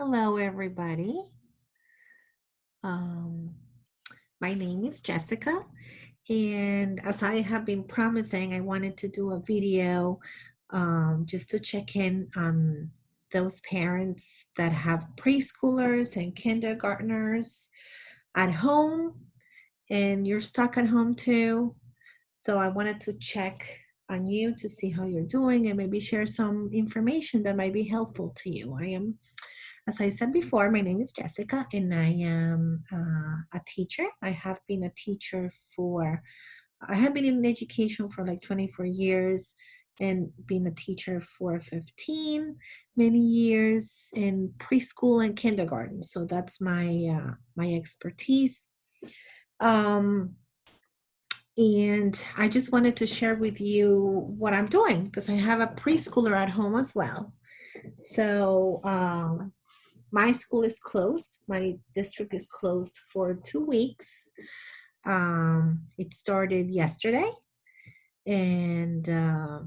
Hello, everybody. Um, my name is Jessica, and as I have been promising, I wanted to do a video just to check in on those parents that have preschoolers and kindergartners at home, and you're stuck at home too. So I wanted to check on you to see how you're doing and maybe share some information that might be helpful to you. As I said before, my name is Jessica and I am a teacher. I have been in education for like 24 years and been a teacher for 15 many years in preschool and kindergarten. So that's my expertise. Um, and I just wanted to share with you what I'm doing because I have a preschooler at home as well. So my school is closed. My district is closed for 2 weeks. It started yesterday, and the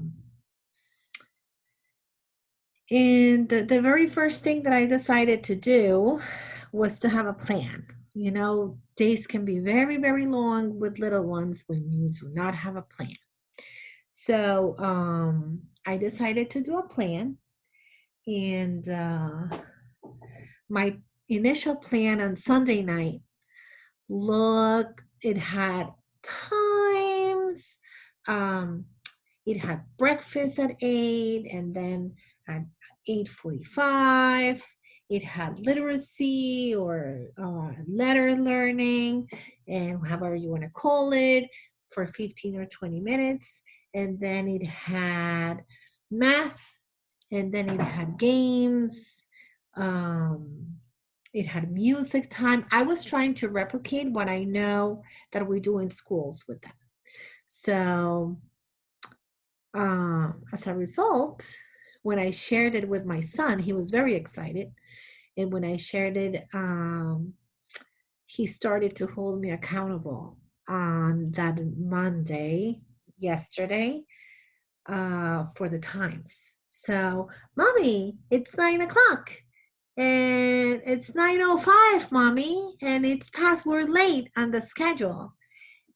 very first thing that I decided to do was to have a plan. You know, days can be very, very long with little ones when you do not have a plan. So I decided to do a plan, and my initial plan on Sunday night, look, it had times. Um, it had breakfast at 8, and then at 8:45, it had literacy or letter learning, and however you want to call it, for 15 or 20 minutes. And then it had math, and then it had games. Um, it had music time. I was trying to replicate what I know that we do in schools with them. So, as a result, when I shared it with my son, he was very excited. And when I shared it, he started to hold me accountable on that Monday, yesterday, for the times. So, Mommy, it's 9 o'clock. And it's 9:05, Mommy, and it's past, we're late on the schedule.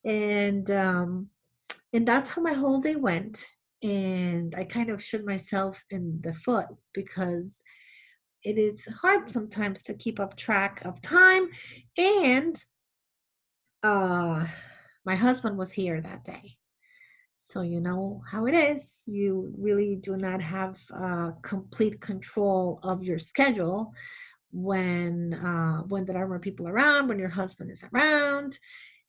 And that's how my whole day went. And I kind of shoot myself in the foot because it is hard sometimes to keep up track of time. And uh, my husband was here that day. So you know how it is. You really do not have complete control of your schedule when there are more people around, when your husband is around,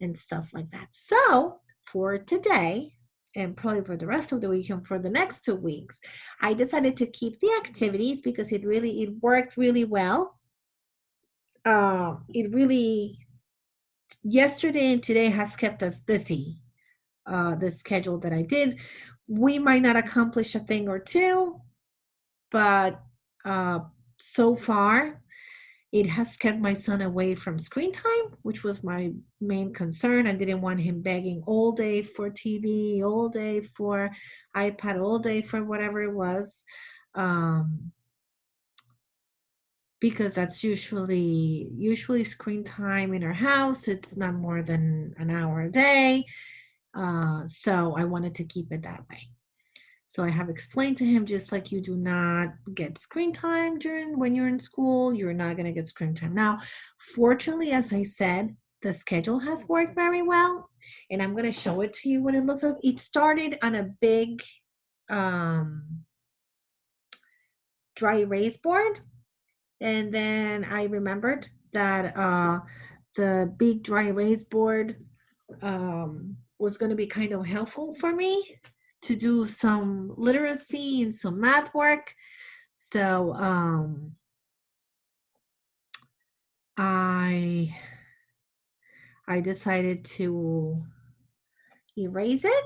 and stuff like that. So for today, and probably for the rest of the week and for the next 2 weeks, I decided to keep the activities because it worked really well. It really Yesterday and today has kept us busy. The schedule that I did, we might not accomplish a thing or two, but uh, so far it has kept my son away from screen time, which was my main concern. I didn't want him begging all day for TV, all day for iPad, all day for whatever it was, um, because that's usually screen time in our house. It's not more than an hour a day, so I wanted to keep it that way. So I have explained to him, just like you do not get screen time during when you're in school, you're not going to get screen time. Now, fortunately, as I said, the schedule has worked very well, and I'm going to show it to you what it looks like. It started on a big um, dry erase board, and then I remembered that the big dry erase board was going to be kind of helpful for me to do some literacy and some math work. So I I decided to erase it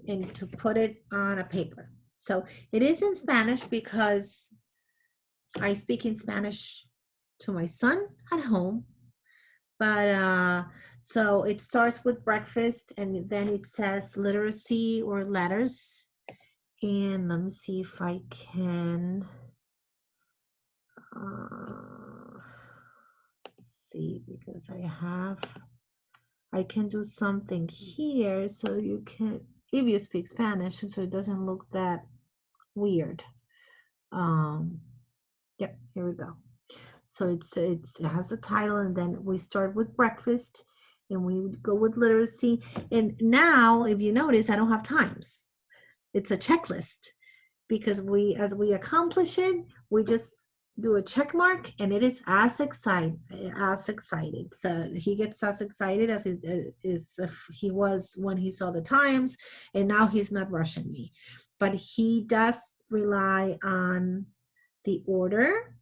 and to put it on a paper. So it is in Spanish because I speak in Spanish to my son at home. But so it starts with breakfast and then it says literacy or letters. And let me see if I can see, because I can do something here so you can, if you speak Spanish, so it doesn't look that weird. Yep, here we go. So it has a title, and then we start with breakfast, and we would go with literacy. And now, if you notice, I don't have times. It's a checklist, because as we accomplish it, we just do a check mark, and it is as excited. So he gets as excited as it is if he was when he saw the times, and now he's not rushing me, but he does rely on the order,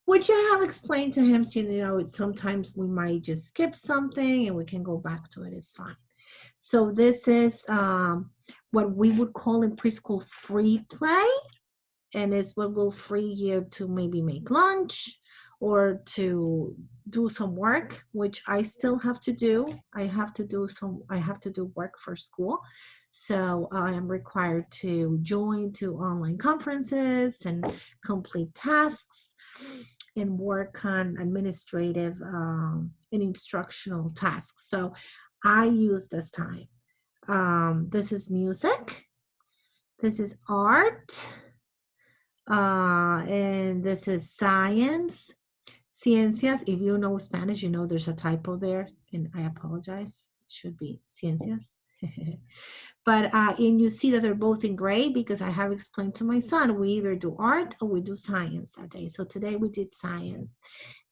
which I have explained to him. So, sometimes we might just skip something and we can go back to it. It's fine. So this is what we would call in preschool free play, and it's what will free you to maybe make lunch or to do some work, which I still have to do. I have to do work for school. So I am required to join to online conferences and complete tasks and work on administrative and instructional tasks. So I use this time. This is music. This is art. And this is science. Ciencias. If you know Spanish, you know there's a typo there, and I apologize. It should be ciencias. But and you see that they're both in gray because I have explained to my son, we either do art or we do science that day. So today we did science,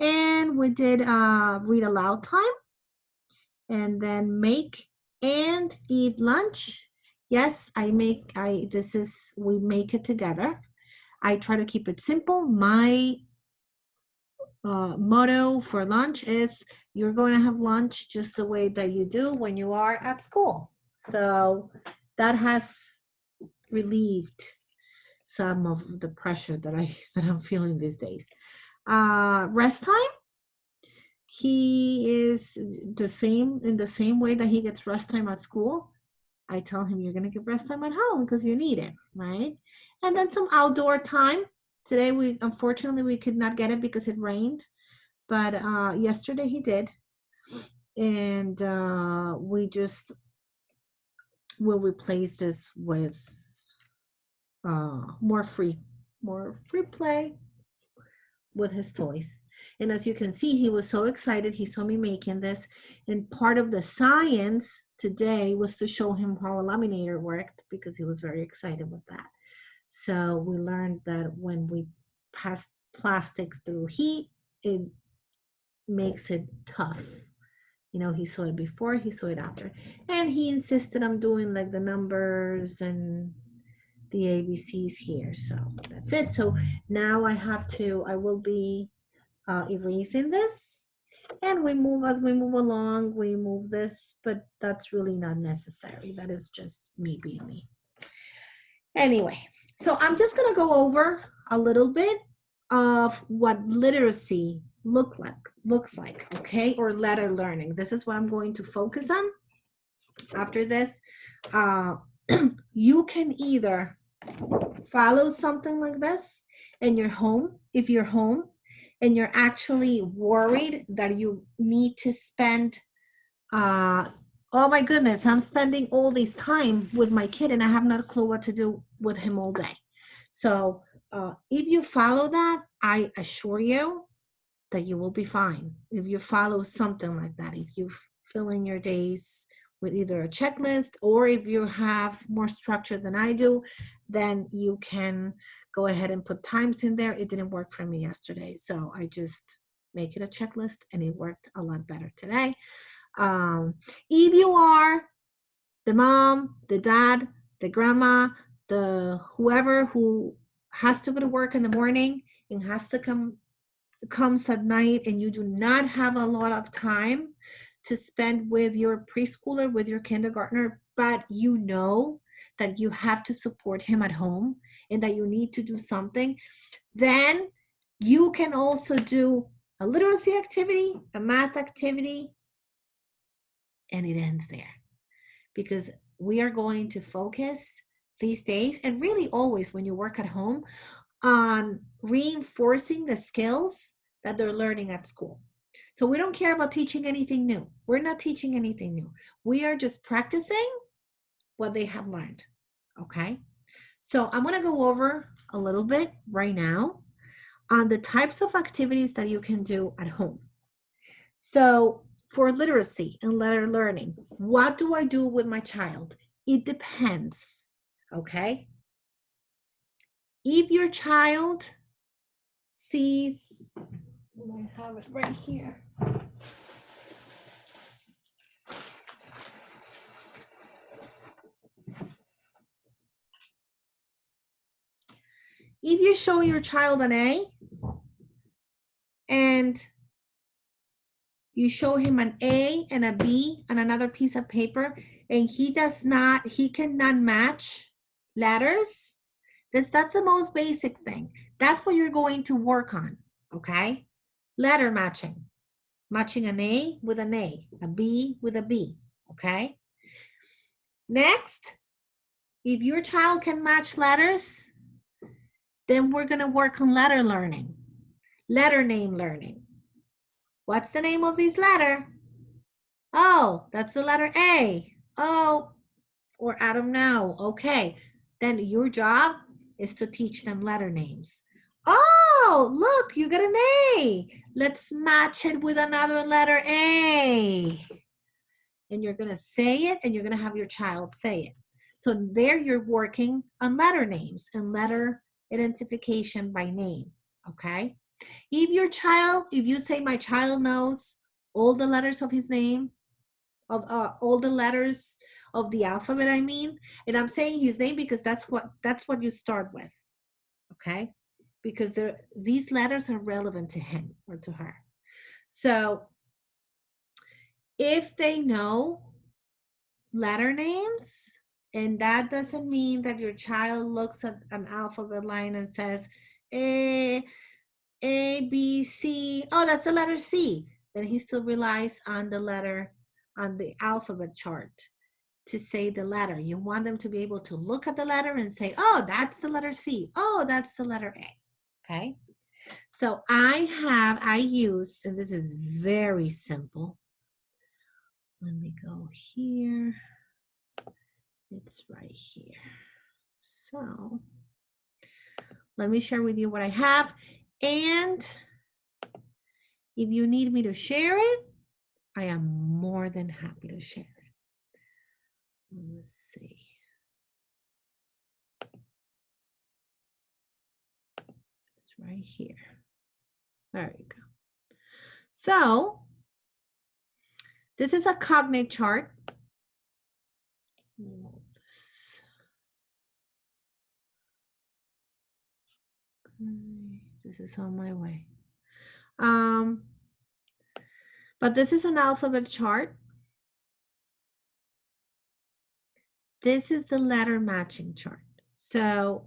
and we did read aloud time, and then make and eat lunch. Yes, we make it together. I try to keep it simple. My motto for lunch is you're going to have lunch just the way that you do when you are at school. So that has relieved some of the pressure that I'm feeling these days. Rest time. He is in the same way that he gets rest time at school. I tell him you're going to get rest time at home because you need it, right? And then some outdoor time. Today unfortunately we could not get it because it rained, but yesterday he did, and we just will replace this with more free play with his toys. And as you can see, he was so excited. He saw me making this, and part of the science today was to show him how a laminator worked because he was very excited with that. So we learned that when we pass plastic through heat, it makes it tough. He saw it before, he saw it after. And he insisted on doing like the numbers and the ABCs here. So that's it. So now I will be erasing this. And as we move along, we move this, but that's really not necessary. That is just me being me. Anyway, so I'm just going to go over a little bit of what literacy looks like, okay, or letter learning. This is what I'm going to focus on. After this, you can either follow something like this in your home, if you're home, and you're actually worried that you need to spend oh my goodness, I'm spending all this time with my kid and I have no clue what to do with him all day. So if you follow that, I assure you that you will be fine. If you follow something like that, if you fill in your days with either a checklist, or if you have more structure than I do, then you can go ahead and put times in there. It didn't work for me yesterday, so I just make it a checklist, and it worked a lot better today. If you are the mom, the dad, the grandma, the whoever who has to go to work in the morning and has to comes at night, and you do not have a lot of time to spend with your preschooler, with your kindergartner, but you know that you have to support him at home and that you need to do something, then you can also do a literacy activity, a math activity, and it ends there. Because we are going to focus these days, and really always when you work at home, on reinforcing the skills that they're learning at school. So we don't care about teaching anything new. We're not teaching anything new. We are just practicing what they have learned, okay? So I'm gonna go over a little bit right now on the types of activities that you can do at home. So for literacy and letter learning, what do I do with my child? It depends, okay? If your child sees, I have it right here. If you show your child an A and you show him an A and a B on another piece of paper, and he cannot match letters, that's the most basic thing. That's what you're going to work on, okay? Letter matching. Matching an A with an a B with a B, okay? Next, if your child can match letters, then we're gonna work on letter learning, letter name learning. What's the name of this letter? Oh, that's the letter A. Oh, or I don't know. Okay, then your job is to teach them letter names. Oh, look, you got an A. Let's match it with another letter A. And you're going to say it, and you're going to have your child say it. So there you're working on letter names and letter identification by name, okay? If you say my child knows all the letters of his name, of all the letters of the alphabet, I mean, and I'm saying his name because that's what you start with, okay? Because these letters are relevant to him or to her. So if they know letter names, and that doesn't mean that your child looks at an alphabet line and says A, B, C, oh, that's the letter C, then he still relies on the alphabet chart to say the letter. You want them to be able to look at the letter and say, oh, that's the letter C. Oh, that's the letter A. Okay. So I use, and this is very simple. Let me go here. It's right here. So let me share with you what I have. And if you need me to share it, I am more than happy to share it. Let's see. It's right here. There you go. So this is a cognate chart. This is on my way. But this is an alphabet chart. This is the letter matching chart. So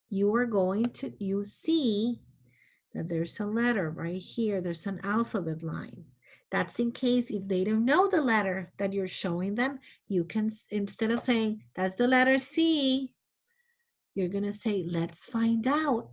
you see that there's a letter right here. There's an alphabet line. That's in case if they don't know the letter that you're showing them, you can, instead of saying, that's the letter C, you're gonna say, let's find out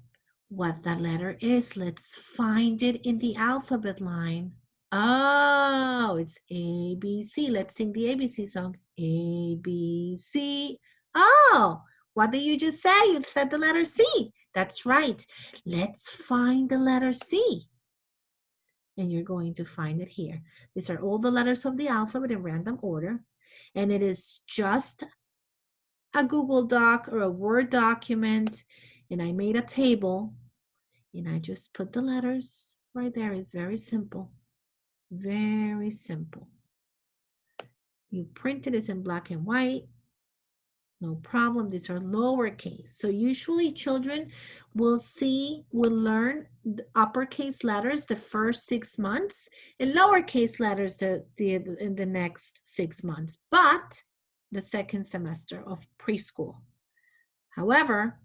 what that letter is. Let's find it in the alphabet line. Oh, it's A, B, C. Let's sing the ABC song. A, B, C. Oh, what did you just say? You said the letter C. That's right. Let's find the letter C. And you're going to find it here. These are all the letters of the alphabet in random order. And it is just a Google Doc or a Word document. And I made a table. And I just put the letters right there. It's very simple. Very simple. You print it, it's in black and white. No problem. These are lowercase. So usually children will learn the uppercase letters the first 6 months and lowercase letters in the next 6 months, but the second semester of preschool. However,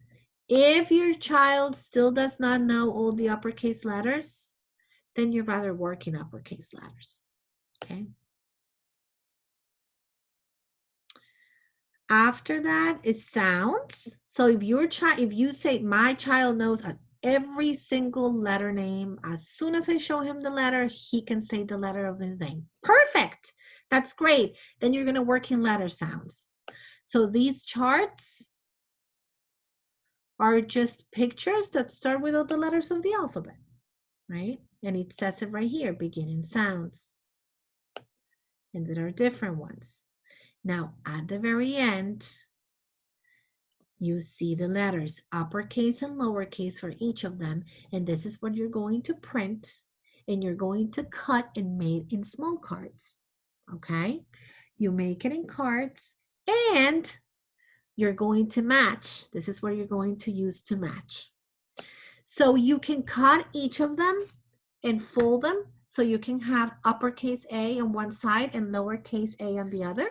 if your child still does not know all the uppercase letters, then you're rather working uppercase letters, okay? After that is sounds. So if you say my child knows an every single letter name. As soon as I show him the letter, he can say the letter of his name. Perfect. That's great. Then you're going to work in letter sounds. So these charts are just pictures that start with all the letters of the alphabet, right? And it says it right here, beginning sounds. And there are different ones. Now, at the very end, you see the letters, uppercase and lowercase for each of them. And this is what you're going to print, and you're going to cut and make in small cards, okay? You make it in cards, and you're going to match. This is what you're going to use to match. So you can cut each of them and fold them, so you can have uppercase A on one side and lowercase a on the other,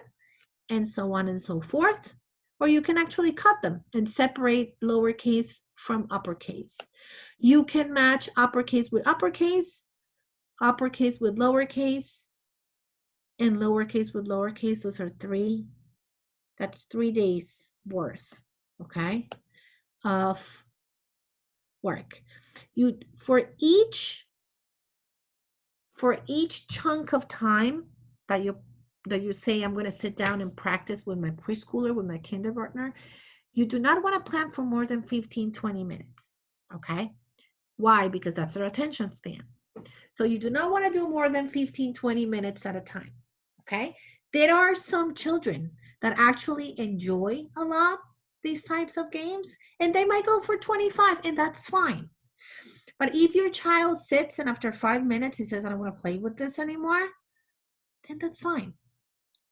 and so on and so forth. Or you can actually cut them and separate lowercase from uppercase. You can match uppercase with uppercase with lowercase, and lowercase with lowercase. Those are three. That's 3 days worth, okay, of work. You for each chunk of time that you say, I'm going to sit down and practice with my preschooler, with my kindergartner, you do not want to plan for more than 15, 20 minutes, okay? Why? Because that's their attention span. So you do not want to do more than 15, 20 minutes at a time, okay? There are some children that actually enjoy a lot these types of games, and they might go for 25, and that's fine. But if your child sits and after 5 minutes he says, I don't want to play with this anymore, then that's fine.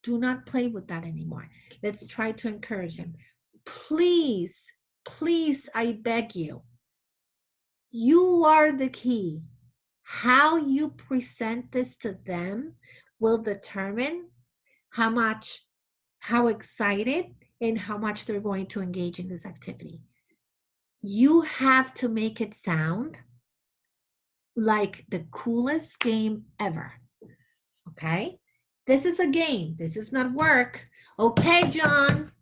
Do not play with that anymore. Let's try to encourage him. Please, please, I beg you, you are the key. How you present this to them will determine how excited and how much they're going to engage in this activity. You have to make it sound like the coolest game ever, okay? This is a game. This is not work. Okay, John,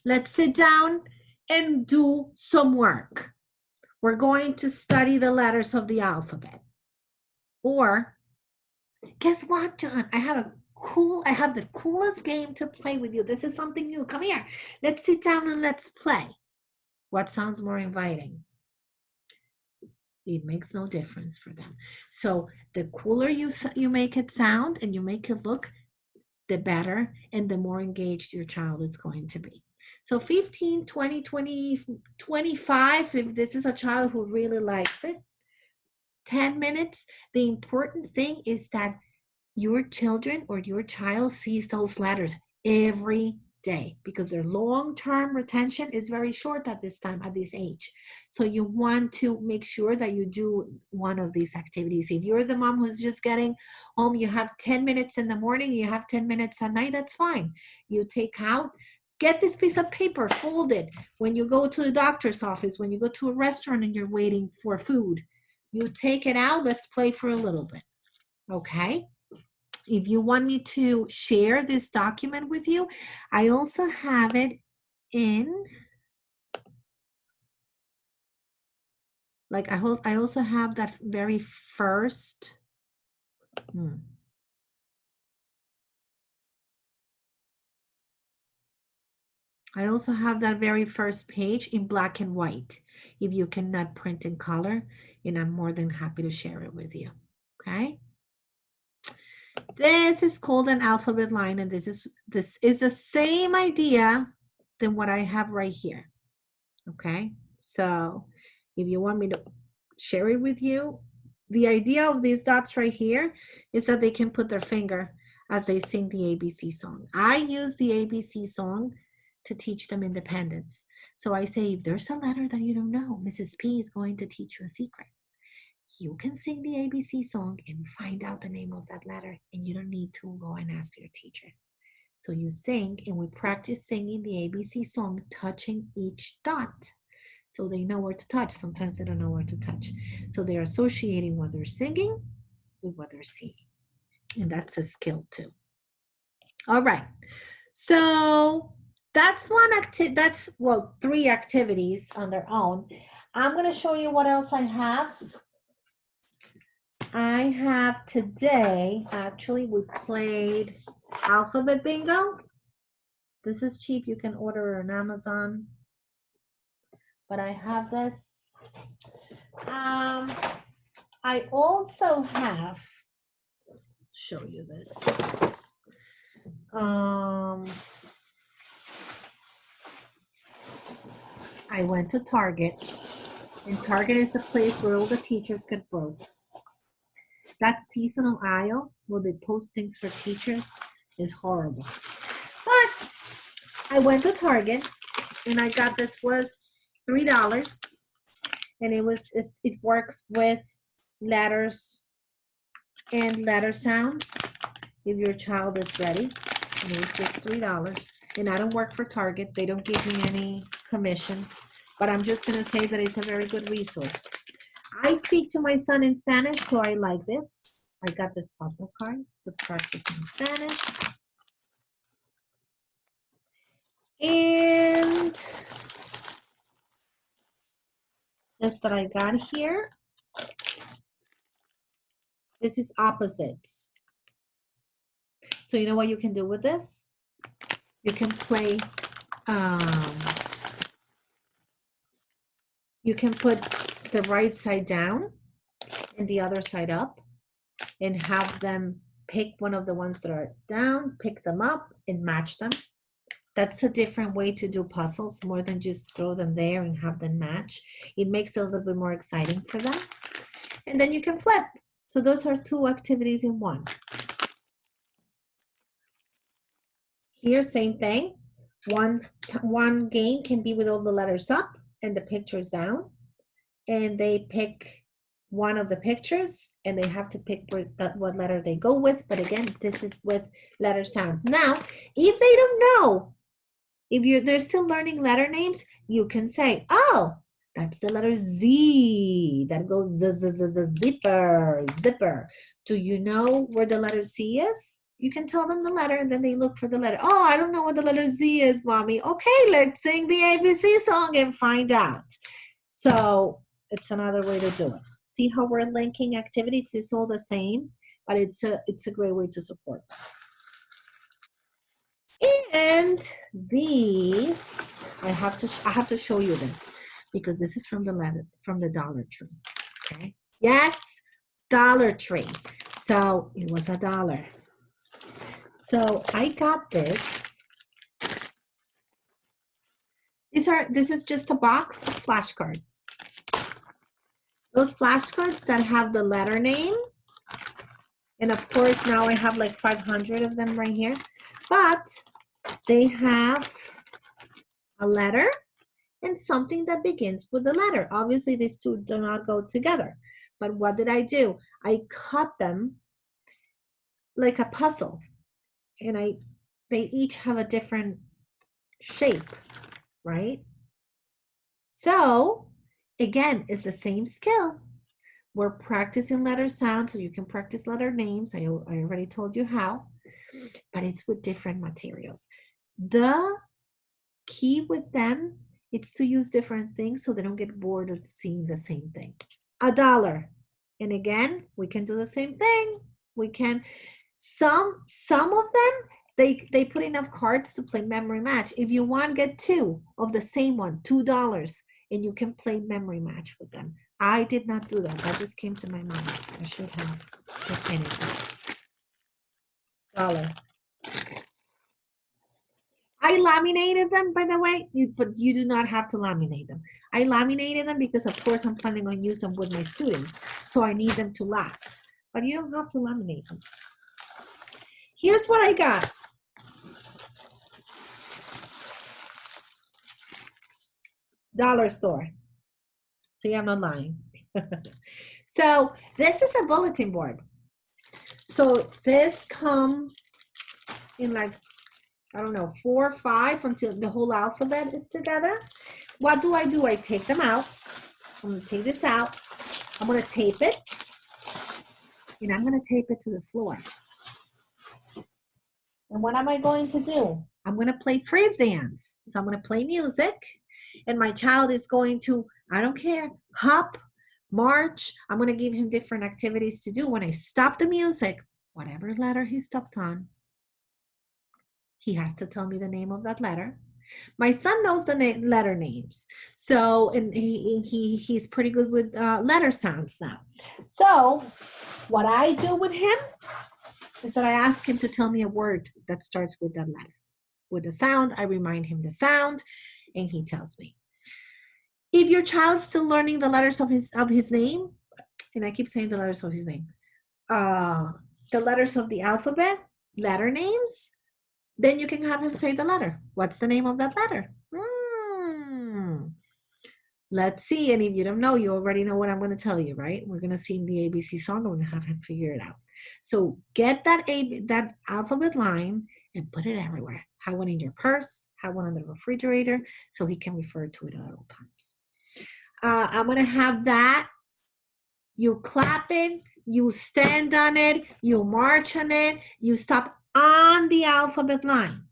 let's sit down and do some work. We're going to study the letters of the alphabet. Or, guess what, John? I have the coolest game to play with you. This is something new. Come here. Let's sit down and let's play. What sounds more inviting? It makes no difference for them. So the cooler you make it sound and you make it look, the better and the more engaged your child is going to be. So 15, 20, 20, 25, if this is a child who really likes it, 10 minutes. The important thing is that your children or your child sees those letters every day, because their long-term retention is very short at this age. So you want to make sure that you do one of these activities. If you're the mom who's just getting home, you have 10 minutes in the morning, you have 10 minutes at night, that's fine. You take out, get this piece of paper, fold it. When you go to the doctor's office, when you go to a restaurant and you're waiting for food, you take it out, let's play for a little bit, okay? If you want me to share this document with you, I also have it in, like, I also have that very first, I also have that very first page in black and white, if you cannot print in color, and I'm more than happy to share it with you, okay? This is called an alphabet line, and this is the same idea than what I have right here, okay? So if you want me to share it with you, the idea of these dots right here is that they can put their finger as they sing the ABC song. I use the ABC song to teach them independence. So I say, if there's a letter that you don't know, Mrs. P is going to teach you a secret. You can sing the ABC song and find out the name of that letter, and you don't need to go and ask your teacher. So you sing, and we practice singing the ABC song, touching each dot. So they know where to touch. Sometimes they don't know where to touch. So they're associating what they're singing with what they're seeing. And that's a skill too. All right. So that's 3 activities on their own. I'm going to show you what else I have. I have today, actually, we played alphabet bingo. This is cheap. You can order it on Amazon. But I have this. I also have, show you this. I went to Target, and Target is the place where all the teachers get broke. That seasonal aisle where they post things for teachers is horrible. But I went to Target, and I got this, was $3, and it works with letters and letter sounds if your child is ready. And it was just $3. And I don't work for Target. They don't give me any commission. But I'm just going to say that it's a very good resource. I speak to my son in Spanish, so I like this. I got this puzzle cards to practice in Spanish. And this that I got here. This is opposites. So you know what you can do with this? You can play, you can put the right side down and the other side up and have them pick one of the ones that are down, pick them up and match them. That's a different way to do puzzles, more than just throw them there and have them match. It makes it a little bit more exciting for them. And then you can flip. So those are two activities in one. Here, same thing. One game can be with all the letters up and the pictures down. And they pick one of the pictures and they have to pick what letter they go with. But again, this is with letter sound. Now, if they don't know, if they're still learning letter names, you can say, oh, that's the letter Z. That goes zipper, zipper. Do you know where the letter Z is? You can tell them the letter and then they look for the letter. Oh, I don't know what the letter Z is, Mommy. Okay, let's sing the ABC song and find out. So it's another way to do it. See how we're linking activities? It's all the same, but it's a great way to support. And these, I have to show you this because this is from the Dollar Tree. Okay. Yes, Dollar Tree. So it was $1. So I got this. This is just a box of flashcards. Those flashcards that have the letter name. And of course, now I have like 500 of them right here. But they have a letter and something that begins with the letter. Obviously, these two do not go together. But what did I do? I cut them like a puzzle. And they each have a different shape, right? So, again, it's the same skill. We're practicing letter sound, so you can practice letter names. I already told you how, but it's with different materials. The key with them, it's to use different things so they don't get bored of seeing the same thing. $1. And again, we can do the same thing. We can, some of them, they put enough cards to play memory match. If you want, get two of the same one, $2, and you can play memory match with them. I did not do that. That just came to my mind. I should have put anything. $1. I laminated them, by the way, but you do not have to laminate them. I laminated them because, of course, I'm planning on using them with my students, so I need them to last. But you don't have to laminate them. Here's what I got. Dollar store. See, I'm not lying. So this is a bulletin board. So this comes in like, I don't know, 4 or 5 until the whole alphabet is together. What do? I take them out. I'm going to take this out. I'm going to tape it. And I'm going to tape it to the floor. And what am I going to do? I'm going to play phrase dance. So I'm going to play music. And my child is going to I don't care. Hop, march. I'm going to give him different activities to do. When I stop the music, whatever letter he stops on, he has to tell me the name of that letter. My son knows the letter names, so and he's pretty good with letter sounds now. So what I do with him is that I ask him to tell me a word that starts with that letter. With the sound, I remind him the sound, and he tells me. If your child's still learning the letters of his name, and I keep saying the letters of his name, the letters of the alphabet, letter names, then you can have him say the letter. What's the name of that letter? Let's see. And if you don't know, you already know what I'm going to tell you, right? We're going to sing the ABC song and we're going to have him figure it out. So get that alphabet line and put it everywhere. Have one in your purse, have one on the refrigerator so he can refer to it at all times. I'm going to have that. You clap it, you stand on it, you march on it, you stop on the alphabet line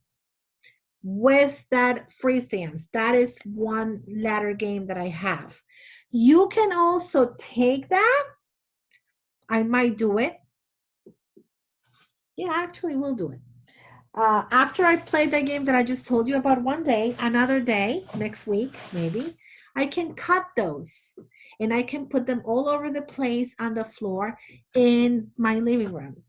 with that freeze dance. That is one letter game that I have. You can also take that. I might do it. Yeah, actually we'll do it. After I play that game that I just told you about one day, another day, next week, maybe, I can cut those and I can put them all over the place on the floor in my living room.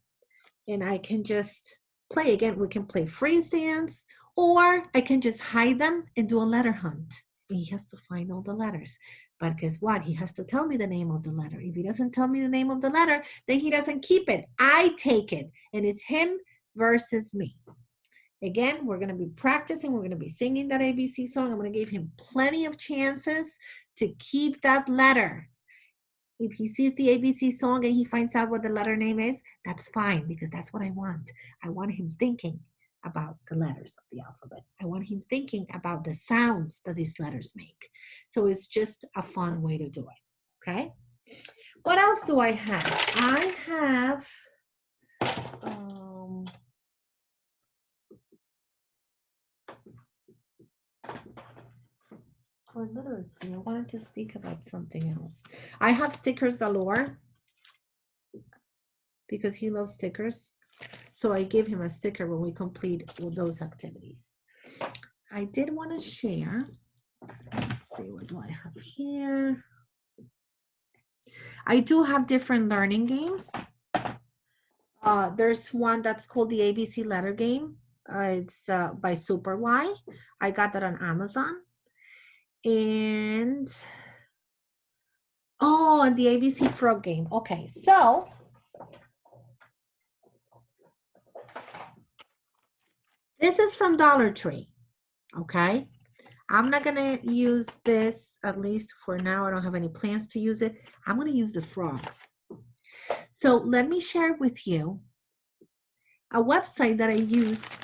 And I can just play again. We can play freeze dance, or I can just hide them and do a letter hunt. And he has to find all the letters. But guess what? He has to tell me the name of the letter. If he doesn't tell me the name of the letter, then he doesn't keep it. I take it. And it's him versus me. Again, we're going to be practicing. We're going to be singing that ABC song. I'm going to give him plenty of chances to keep that letter. If he sees the ABC song and he finds out what the letter name is, that's fine, because that's what I want. I want him thinking about the letters of the alphabet. I want him thinking about the sounds that these letters make. So it's just a fun way to do it, okay? What else do I have? I have, for literacy, I wanted to speak about something else. I have stickers galore because he loves stickers. So I give him a sticker when we complete those activities. I did want to share. Let's see, what do I have here? I do have different learning games. There's one that's called the ABC letter game. It's by Super Y. I got that on Amazon. And and the ABC frog game. Okay, so this is from Dollar Tree. Okay, I'm not gonna use this, at least for now. I don't have any plans to use it. I'm gonna use the frogs. So let me share with you a website that I use.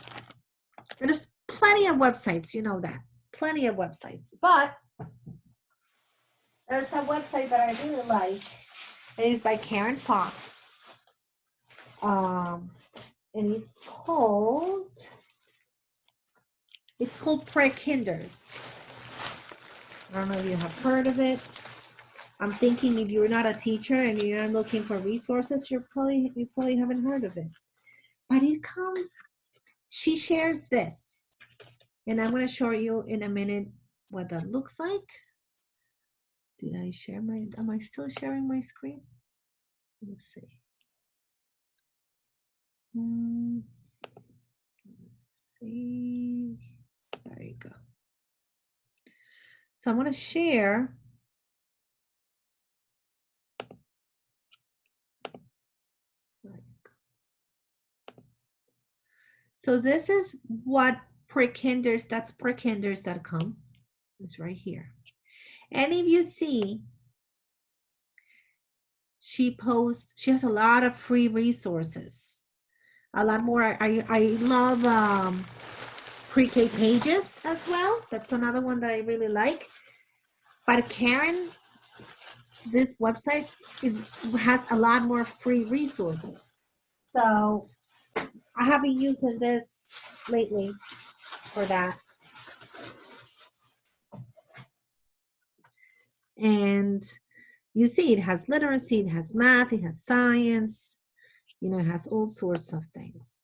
There's plenty of websites, you know that, plenty of websites, but there's a website that I really like. It is by Karen Fox. And it's called Pre-Kinders. I don't know if you have heard of it. I'm thinking if you're not a teacher and you're looking for resources, you probably haven't heard of it. But it comes, she shares this. And I'm going to show you in a minute what that looks like. Did I share am I still sharing my screen? Let's see. Let's see. There you go. So I'm going to share. So this is what Prekinders, that's prekinders.com. It's right here. And if you see, she has a lot of free resources. A lot more. I love pre-K pages as well. That's another one that I really like. But Karen, this website, it has a lot more free resources. So I have been using this lately for that. And you see, it has literacy, it has math, it has science, it has all sorts of things.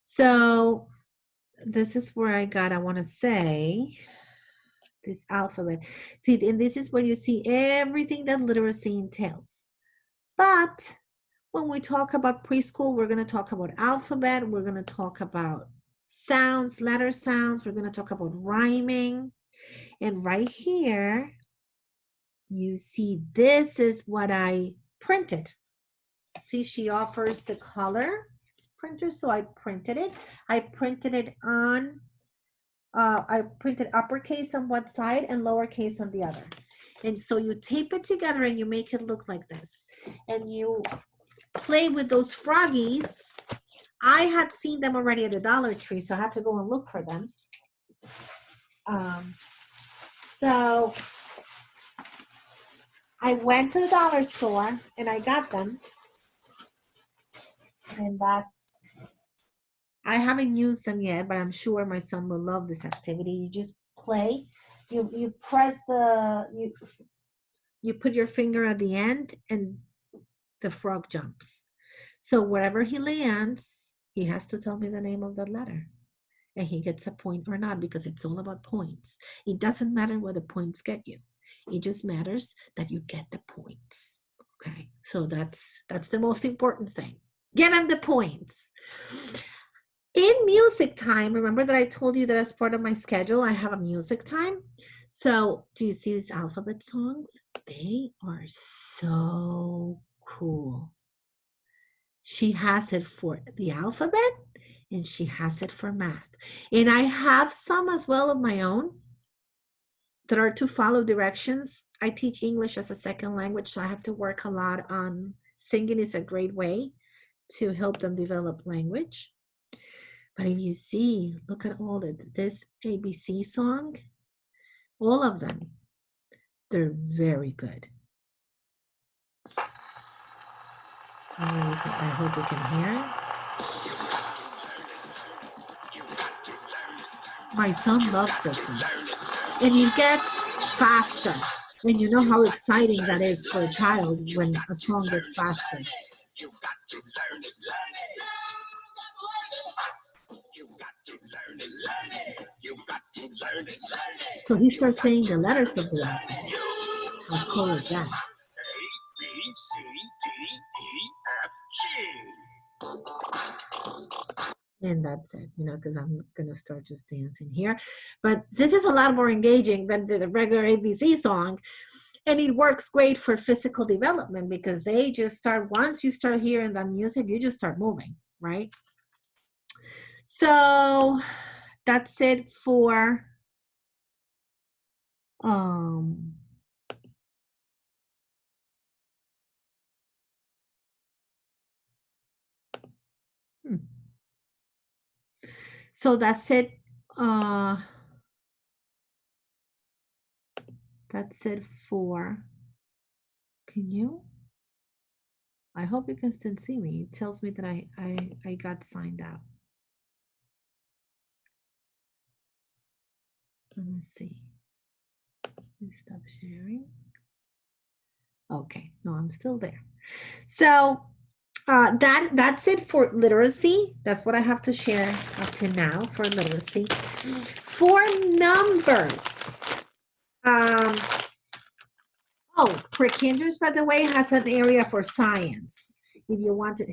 So this is where I want to say, this alphabet. See, and this is where you see everything that literacy entails. But when we talk about preschool, we're going to talk about alphabet, we're going to talk about sounds, letter sounds, we're going to talk about rhyming. And right here, you see, this is what I printed. See, she offers the color printer, so I printed it. I printed it on, I printed uppercase on one side and lowercase on the other. And so you tape it together and you make it look like this. And you play with those froggies. I had seen them already at the Dollar Tree, so I had to go and look for them. So I went to the dollar store and I got them. And I haven't used them yet, but I'm sure my son will love this activity. You just play, you press you put your finger at the end and the frog jumps. So wherever he lands, he has to tell me the name of the letter. And he gets a point or not, because it's all about points. It doesn't matter what the points get you. It just matters that you get the points. Okay, so that's the most important thing. Get him the points. In music time, remember that I told you that as part of my schedule, I have a music time. So do you see these alphabet songs? They are so cool. She has it for the alphabet and she has it for math. And I have some as well of my own that are to follow directions. I teach English as a second language, so I have to work a lot on singing. Is a great way to help them develop language. But if you see, look at all this ABC song, all of them, they're very good. I hope you can hear it. My son loves this one. And it gets faster. And you know how exciting that is for a child when a song gets faster. So he starts saying the letters of the alphabet. How cool is that? A, B, C, D, E, F, G. And that's it, because I'm going to start just dancing here. But this is a lot more engaging than the regular ABC song. And it works great for physical development because they just start, once you start hearing the music, you just start moving, right? So that's it for so that's it. That's it for, I hope you can still see me. It tells me that I got signed out. Let me see. Let me stop sharing. Okay, no, I'm still there. So that's it for literacy. That's what I have to share up to now for literacy. For numbers, Pre-Kinders, by the way, has an area for science. If you want to,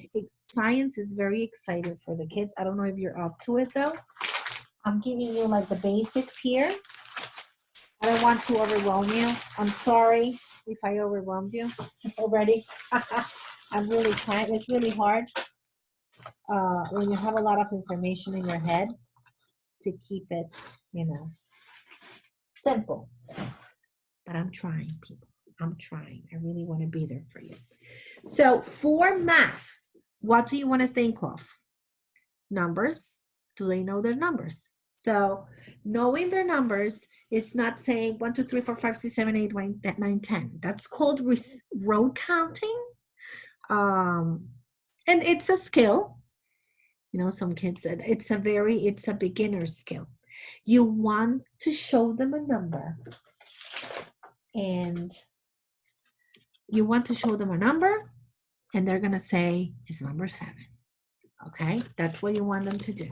science is very exciting for the kids. I don't know if you're up to it though. I'm giving you like the basics here. I don't want to overwhelm you. I'm sorry if I overwhelmed you already. I'm really trying. It's really hard when you have a lot of information in your head to keep it, simple. But I'm trying, people. I'm trying. I really want to be there for you. So for math, what do you want to think of? Numbers. Do they know their numbers? So knowing their numbers is not saying 1, 2, 3, 4, 5, 6, 7, 8, 9, 10. That's called road counting. And it's a skill. Some kids said it's a beginner skill. You want to show them a number and you want to show them a number, and they're going to say it's number 7. Okay, that's what you want them to do.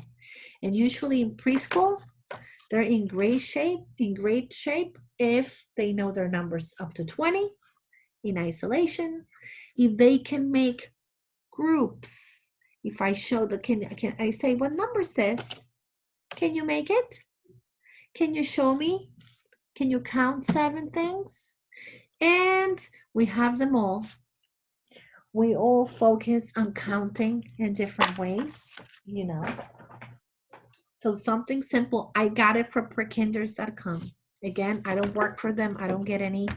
And usually in preschool, they're in great shape if they know their numbers up to 20 in isolation, if they can make groups. If I show the can I say, what number is this? Can you make it? Can you show me? Can you count 7 things? And we have them all. We all focus on counting in different ways, you know. So something simple. I got it from prekinders.com. Again, I don't work for them. I don't get any.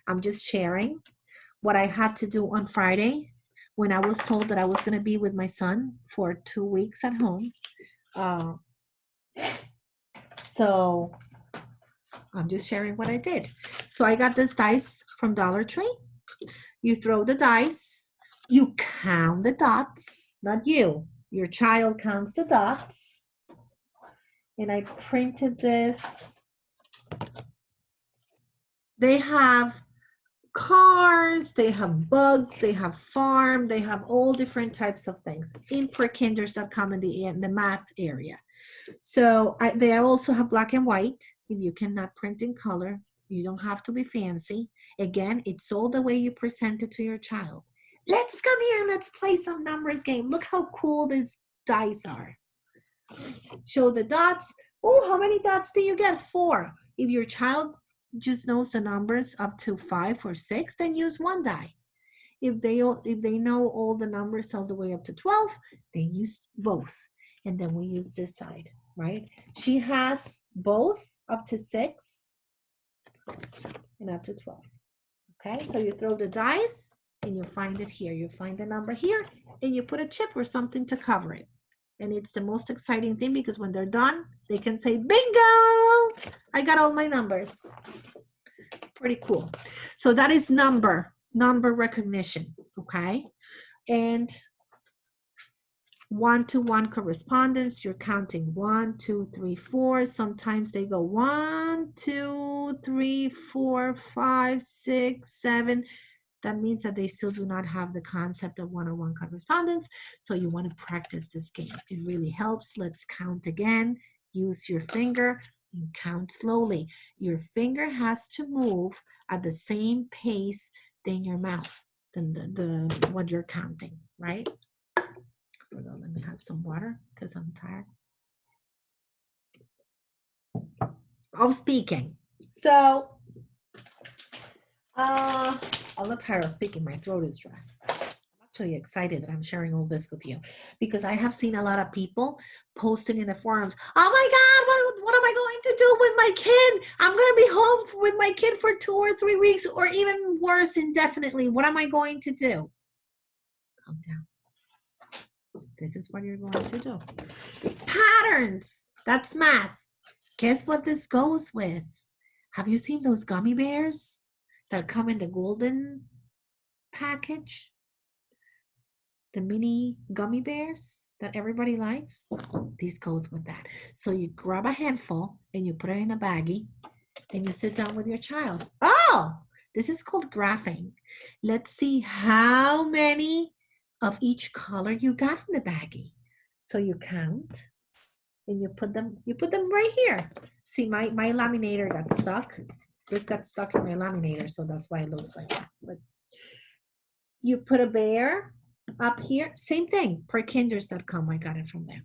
I'm just sharing what I had to do on Friday when I was told that I was going to be with my son for 2 weeks at home. So I'm just sharing what I did. So I got this dice from Dollar Tree. You throw the dice. You count the dots. Not you. Your child counts the dots. And I printed this. They have cars, they have bugs, they have farm, they have all different types of things in prekinders.com in the math area. So they also have black and white. If you cannot print in color, you don't have to be fancy. Again, it's all the way you present it to your child. Let's come here and let's play some numbers game. Look how cool these dice are. Show the dots. Oh, how many dots do you get? 4. If your child just knows the numbers up to 5 or 6, then use 1 die. If they know all the numbers all the way up to 12, they use both. And then we use this side, right? She has both up to 6 and up to 12. Okay, so you throw the dice and you find it here. You find the number here and you put a chip or something to cover it. And it's the most exciting thing because when they're done, they can say, bingo, I got all my numbers. It's pretty cool. So that is number recognition, okay? And one-to-one correspondence, you're counting 1, 2, 3, 4. Sometimes they go 1, 2, 3, 4, 5, 6, 7. That means that they still do not have the concept of one-on-one correspondence. So you want to practice this game. It really helps. Let's count again. Use your finger and count slowly. Your finger has to move at the same pace than your mouth, than the what you're counting, right? Hold on, let me have some water because I'm tired of speaking. So I'm not tired of speaking. My throat is dry. I'm actually excited that I'm sharing all this with you because I have seen a lot of people posting in the forums. Oh my God, what am I going to do with my kid? I'm going to be home with my kid for 2 or 3 weeks, or even worse, indefinitely. What am I going to do? Calm down. This is what you're going to do. Patterns. That's math. Guess what this goes with? Have you seen those gummy bears that come in the golden package? The mini gummy bears that everybody likes? This goes with that. So you grab a handful and you put it in a baggie and you sit down with your child. Oh, this is called graphing. Let's see how many of each color you got in the baggie. So you count and you put them right here. See, my laminator got stuck. This got stuck in my laminator, so that's why it looks like that. But you put a bear up here, same thing, prekinders.com, I got it from there.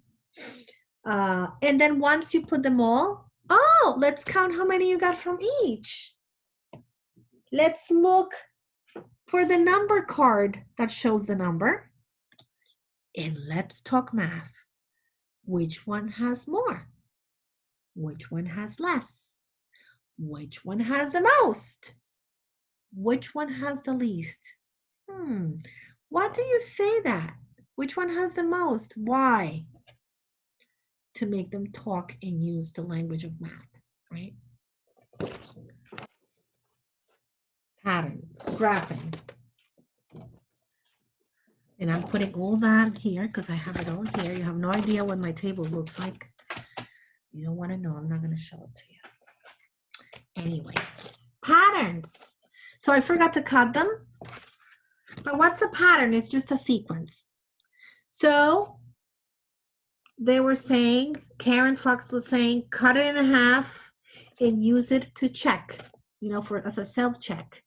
And then once you put them all, oh, let's count how many you got from each. Let's look for the number card that shows the number. And let's talk math. Which one has more? Which one has less? Which one has the most? Which one has the least? Why do you say that? Which one has the most? Why? To make them talk and use the language of math, right? Patterns, graphing. And I'm putting all that here because I have it all here. You have no idea what my table looks like. You don't want to know. I'm not going to show it to you. Anyway, Patterns. So I forgot to cut them. But what's a pattern? It's just a sequence. So they were saying, Karen Fox was saying, cut it in half and use it to check, you know, for as a self-check.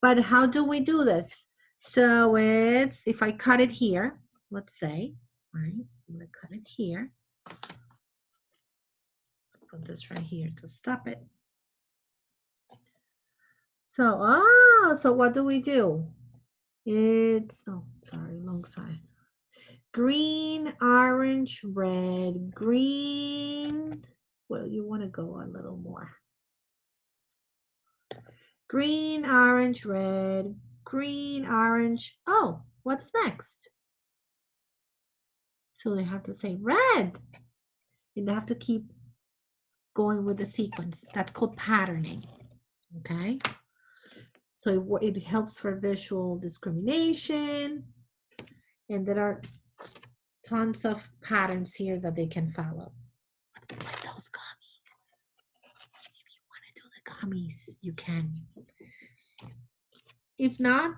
But how do we do this? So it's, if I cut it here, let's say, right, I'm gonna cut it here. Put this right here to stop it. So, so what do we do? It's, oh, sorry, long side. Green, orange, red, green. Well, you want to go a little more. Green, orange, red, green, orange. Oh, what's next? So they have to say red. And they have to keep going with the sequence. That's called patterning. Okay. So it helps for visual discrimination. And there are tons of patterns here that they can follow. Like those gummies. If you want to do the gummies, you can. If not,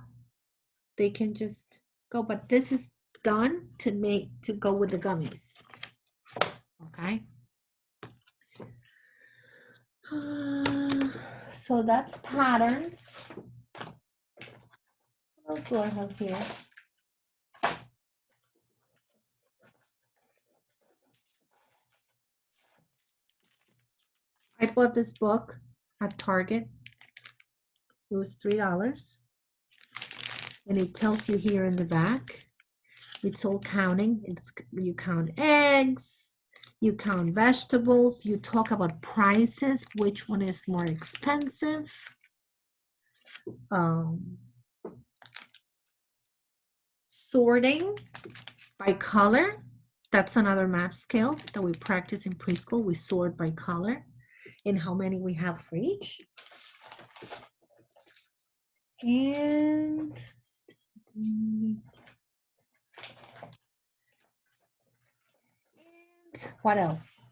they can just go. But this is done to go with the gummies. Okay. So that's patterns. What else do I have here? I bought this book at Target. It was $3. And it tells you here in the back, it's all counting. You count eggs, you count vegetables, you talk about prices, which one is more expensive. Sorting by color. That's another math skill that we practice in preschool. We sort by color and how many we have for each. And what else?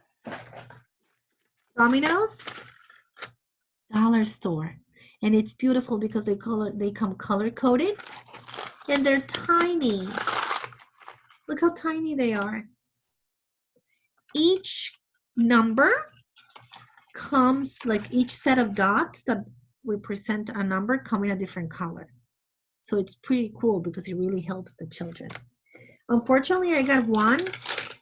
Domino's, dollar store. And it's beautiful because they come color coded and they're tiny. Look how tiny they are. Each number comes, like each set of dots that represent a number come in a different color. So it's pretty cool because it really helps the children. Unfortunately, I got one.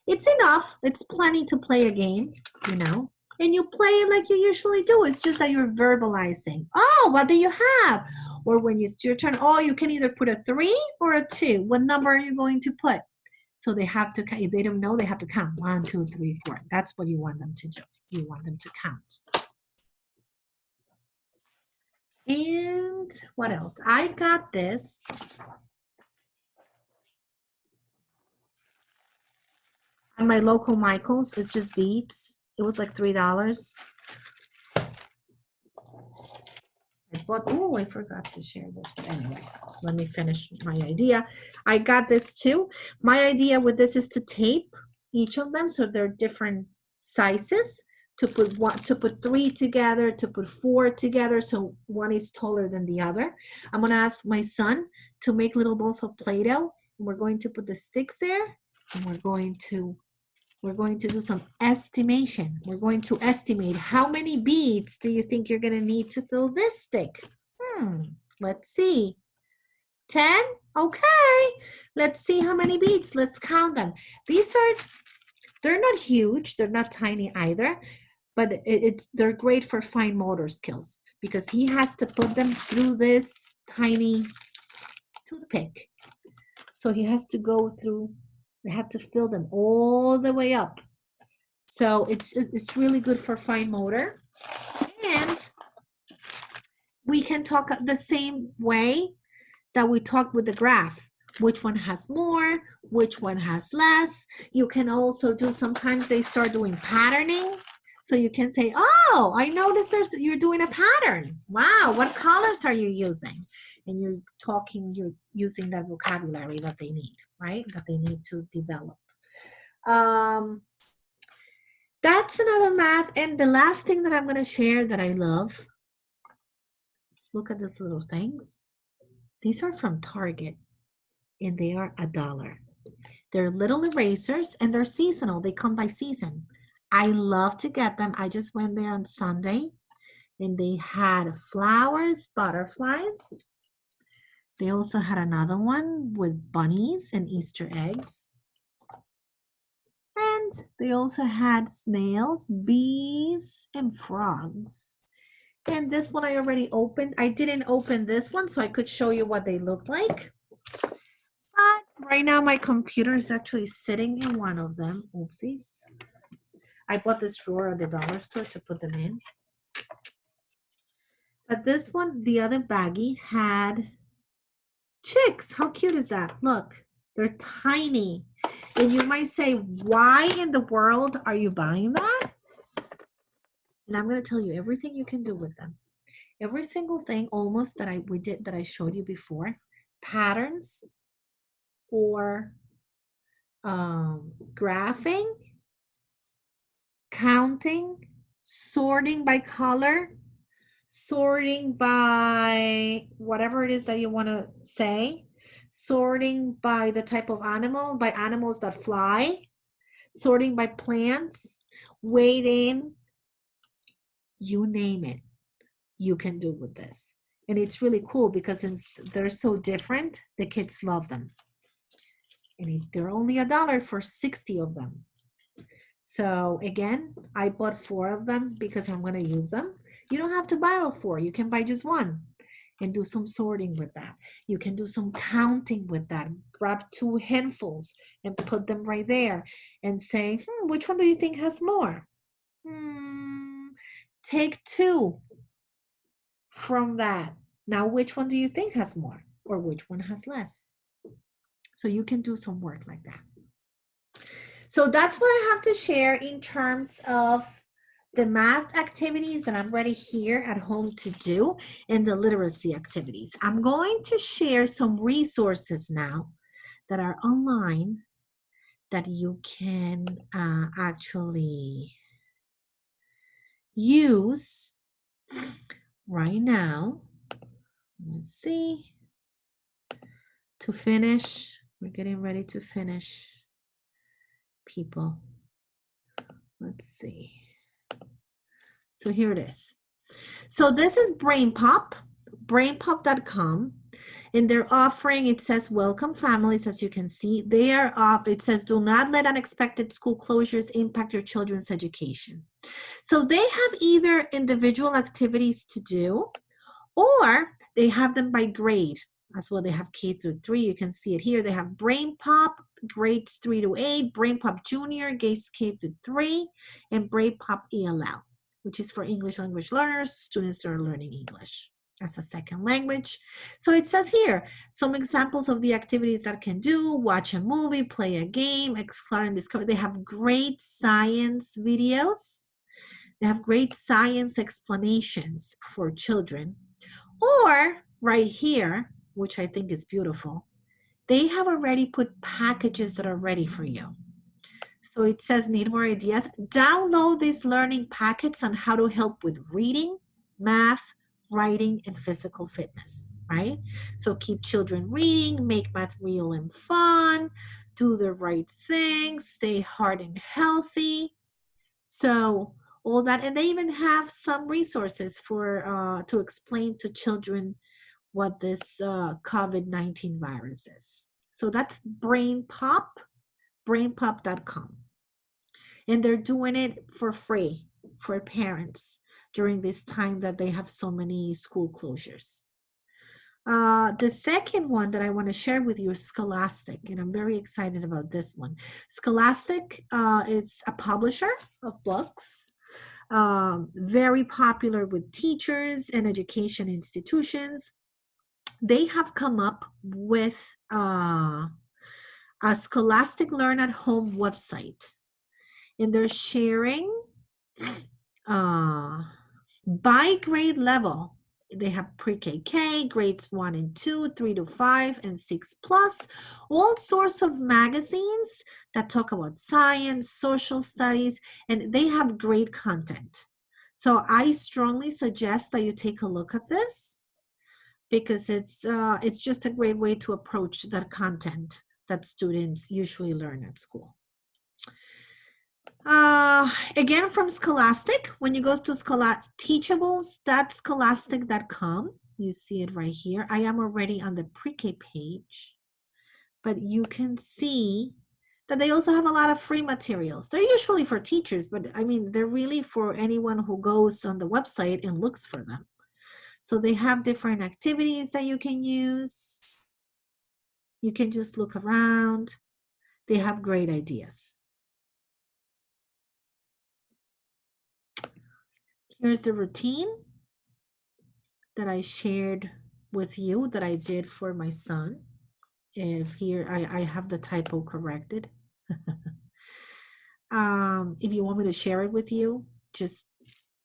It's enough. It's plenty to play a game, you know. And you play it like you usually do. It's just that you're verbalizing. Oh, what do you have? Or when it's your turn, oh, you can either put a 3 or a 2. What number are you going to put? So they have to, if they don't know, they have to count 1, 2, 3, 4. That's what you want them to do. You want them to count. And what else? I got this. At my local Michael's, it's just beads. It was like $3. I bought, oh, I forgot to share this. But anyway, let me finish my idea. I got this too. My idea with this is to tape each of them so they're different sizes. To put 3 together, to put 4 together, so one is taller than the other. I'm gonna ask my son to make little balls of Play-Doh, and we're going to put the sticks there, and we're going to do some estimation. We're going to estimate how many beads do you think you're gonna need to fill this stick? Let's see. 10? Okay. Let's see how many beads. Let's count them. They're not huge. They're not tiny either, but they're great for fine motor skills because he has to put them through this tiny toothpick. So he has to go through, they have to fill them all the way up. So it's really good for fine motor. And we can talk the same way that we talk with the graph. Which one has more? Which one has less? You can also do, sometimes they start doing patterning. So you can say, oh, I noticed you're doing a pattern. Wow, what colors are you using? And you're using that vocabulary that they need, right? That they need to develop. That's another math. And the last thing that I'm going to share that I love Look at these little things. These are from Target and they are $1. They're little erasers and they're seasonal. They come by season. I love to get them. I just went there on Sunday and they had flowers, butterflies. They also had another one with bunnies and Easter eggs. And they also had snails, bees, and frogs. And this one I already opened. I didn't open this one so I could show you what they look like. But right now my computer is actually sitting in one of them. Oopsies. I bought this drawer at the dollar store to put them in. But this one, the other baggie, had chicks. How cute is that? Look, they're tiny. And you might say, why in the world are you buying that? And I'm going to tell you everything you can do with them. Every single thing almost that I showed you before, patterns or graphing, counting, sorting by color, sorting by whatever it is that you want to say, sorting by the type of animal, by animals that fly, sorting by plants, weighting, you name it, you can do with this. And it's really cool because since they're so different, the kids love them. And they're only $1 for 60 of them. So again, I bought 4 of them because I'm going to use them. You don't have to buy all 4. You can buy just one and do some sorting with that. You can do some counting with that. Grab 2 handfuls and put them right there and say, which one do you think has more? Take 2 from that. Now, which one do you think has more or which one has less? So you can do some work like that. So that's what I have to share in terms of the math activities that I'm ready here at home to do and the literacy activities. I'm going to share some resources now that are online that you can actually use right now. Let's see. To finish, we're getting ready to finish, people. Let's see. So here it is. So this is BrainPop, brainpop.com, and they're offering, it says welcome families, as you can see. They are it says do not let unexpected school closures impact your children's education. So they have either individual activities to do, or they have them by grade. As well, they have K through 3. You can see it here. They have BrainPop, grades 3 to 8, BrainPop Junior, grades K through 3, and BrainPop ELL, which is for English language learners, students that are learning English as a second language. So it says here, some examples of the activities that can do: watch a movie, play a game, explore and discover. They have great science videos. They have great science explanations for children. Or right here, which I think is beautiful, they have already put packages that are ready for you. So it says, need more ideas? Download these learning packets on how to help with reading, math, writing, and physical fitness, right? So keep children reading, make math real and fun, do the right things, stay hard and healthy. So all that, and they even have some resources for to explain to children what this COVID-19 virus is. So that's BrainPop, brainpop.com. And they're doing it for free for parents during this time that they have so many school closures. The second one that I want to share with you is Scholastic, and I'm very excited about this one. Scholastic is a publisher of books, very popular with teachers and education institutions. They have come up with a Scholastic Learn at Home website, and they're sharing by grade level. They have pre-KK, grades 1 and 2, 3 to 5, and 6 plus, all sorts of magazines that talk about science, social studies, and they have great content. So I strongly suggest that you take a look at this. because it's just a great way to approach that content that students usually learn at school. Again, from Scholastic, when you go to teachables.scholastic.com, you see it right here. I am already on the pre-K page, but you can see that they also have a lot of free materials. They're usually for teachers, but I mean, they're really for anyone who goes on the website and looks for them. So they have different activities that you can use. You can just look around. They have great ideas. Here's the routine that I shared with you that I did for my son. If here I have the typo corrected. If you want me to share it with you, just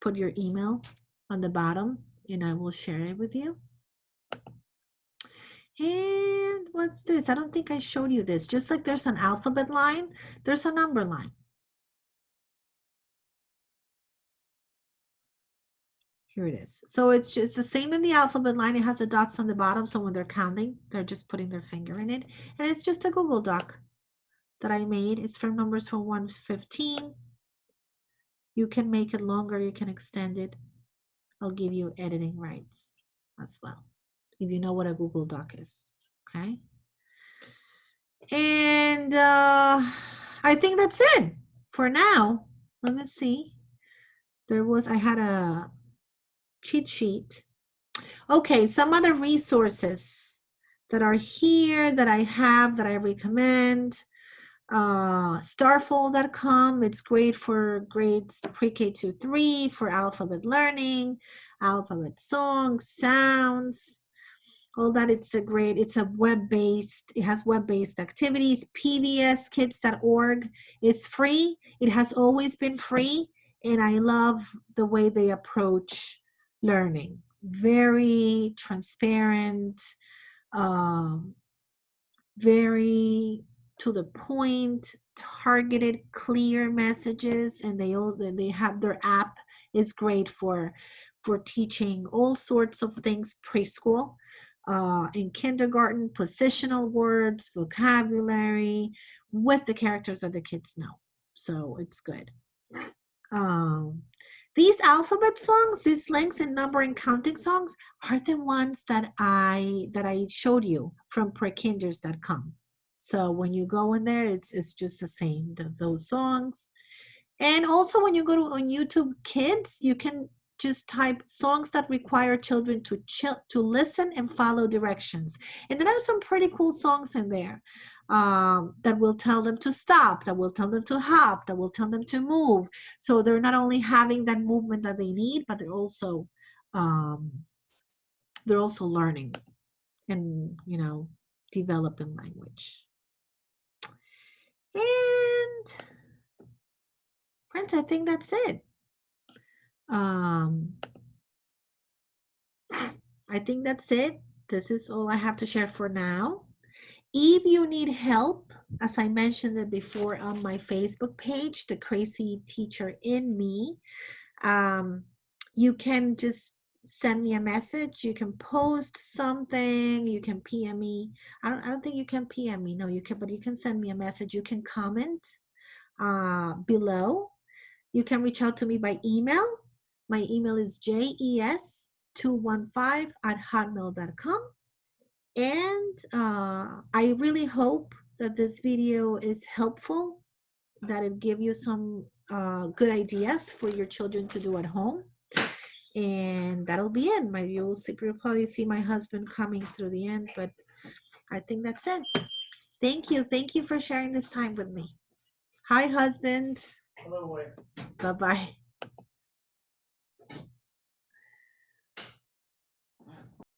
put your email on the bottom and I will share it with you. And what's this? I don't think I showed you this. Just like there's an alphabet line, there's a number line. Here it is. So it's just the same in the alphabet line. It has the dots on the bottom. So when they're counting, they're just putting their finger in it. And it's just a Google Doc that I made. It's from numbers from 1 to 15. You can make it longer. You can extend it. I'll give you editing rights as well, if you know what a Google Doc is, okay? And I think that's it for now. Let me see. I had a cheat sheet. Okay, some other resources that are here that I have that I recommend. Starful.com, it's great for grades pre-K to 3 for alphabet learning, alphabet songs, sounds, all that. It's a web-based, it has web-based activities. pbskids.org is free. It has always been free, and I love the way they approach learning. Very transparent, very to the point, targeted, clear messages, and they have their app is great for teaching all sorts of things preschool, in kindergarten, positional words, vocabulary, with the characters that the kids know. So it's good. These alphabet songs, these lengths and number and counting songs are the ones that I showed you from prekinders.com. So when you go in there, it's just the same, those songs. And also when you go on YouTube Kids, you can just type songs that require children to listen and follow directions. And there are some pretty cool songs in there that will tell them to stop, that will tell them to hop, that will tell them to move. So they're not only having that movement that they need, but they're also learning and, developing language. And friends, I think that's it. I think that's it. This is all I have to share for now. If you need help, as I mentioned it before on my Facebook page, The Crazy Teacher in Me, you can just send me a message. You can post something. You can PM me. I don't think you can PM me. No, you can, but you can send me a message. You can comment below. You can reach out to me by email. My email is jes215@hotmail.com. And I really hope that this video is helpful, that it give you some good ideas for your children to do at home. And that'll be it. You'll probably see my husband coming through the end, but I think that's it. Thank you. Thank you for sharing this time with me. Hi, husband. Hello. Bye-bye.